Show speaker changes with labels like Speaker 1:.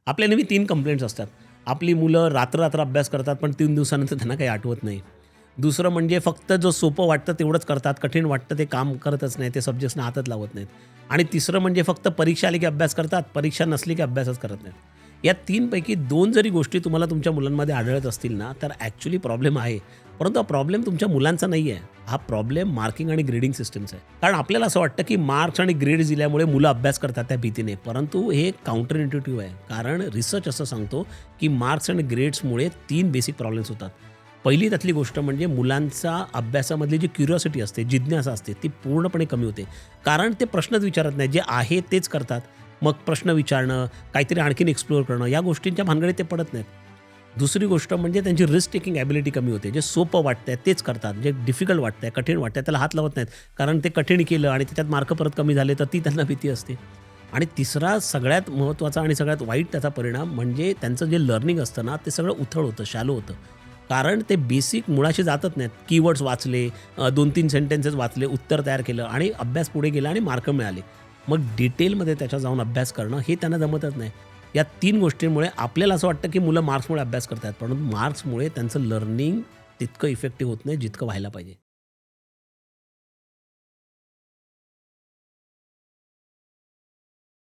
Speaker 1: आपल्या नेहमी 3 कंप्लेंट्स असतात. आपली मुलं रात्र-रात्र अभ्यास करतात, पण 3 दिवसानंतर त्यांना काही आठवत नाही. दुसरं म्हणजे फक्त जो सोपं वाटतं तेवढंच करतात, कठीण वाटतं ते काम करतच नाही, ते सब्जेक्ट्सना हातच लावत नाहीत. आणि तिसरं म्हणजे फक्त परीक्षा आली की अभ्यास करतात, परीक्षा नसली की अभ्यासच करत नाहीत. या 3 पैकी 2 जरी गोष्टी तुम्हाला तुमच्या मुलांमध्ये आढळत असतील ना, तर ॲक्चुअली प्रॉब्लेम आहे. परंतु हा प्रॉब्लेम तुमच्या मुलांचा नाही आहे. हा प्रॉब्लेम मार्किंग आणि ग्रेडिंग सिस्टमचा आहे. कारण आपल्याला असं वाटतं, की मार्क्स आणि ग्रेड्स दिल्यामुळे मुलं अभ्यास करतात त्या भीतीने. परंतु हे काउंटर इंट्युटिव्ह आहे. कारण रिसर्च असं सांगतो, की मार्क्स आणि ग्रेड्समुळे 3 बेसिक प्रॉब्लेम्स होतात. पहिली त्यातली गोष्ट म्हणजे मुलांचा अभ्यासामधली जी क्युरिओसिटी असते, जिज्ञासा असते, ती पूर्णपणे कमी होते. कारण ते प्रश्नच विचारत नाहीत. जे आहे तेच करतात. मग प्रश्न विचारणं, काहीतरी आणखीन एक्सप्लोअर करणं, या गोष्टींच्या भानगडीत ते पडत नाहीत. दुसरी गोष्ट म्हणजे त्यांची रिस्क टेकिंग ॲबिलिटी कमी होते. जे सोपं वाटतंय तेच करतात. जे डिफिकल्ट वाटतंय, कठीण वाटतंय त्याला हात लावत नाहीत. कारण ते कठीण केलं आणि त्याच्यात मार्क परत कमी झाले तर ती त्यांना भीती असते. आणि तिसरा सगळ्यात महत्त्वाचा आणि सगळ्यात वाईट त्याचा परिणाम म्हणजे त्यांचं जे लर्निंग असतं ना, ते सगळं उथळ होतं, शॅलो होतं. कारण ते बेसिक मुळाशी जातच नाहीत. कीवर्ड्स वाचले, 2-3 सेंटेन्सेस वाचले, उत्तर तयार केलं आणि अभ्यास पुढे गेला आणि मार्क मिळाले. मग डिटेलमध्ये त्याच्यात जाऊन अभ्यास करणं हे त्यांना जमतच नाही. या 3 गोष्टींमुळे आपल्याला असं वाटतं, की मुलं मार्क्समुळे अभ्यास करतायत. परंतु मार्क्समुळे त्यांचं लर्निंग तितकं इफेक्टिव्ह होत नाही, जितकं व्हायला पाहिजे.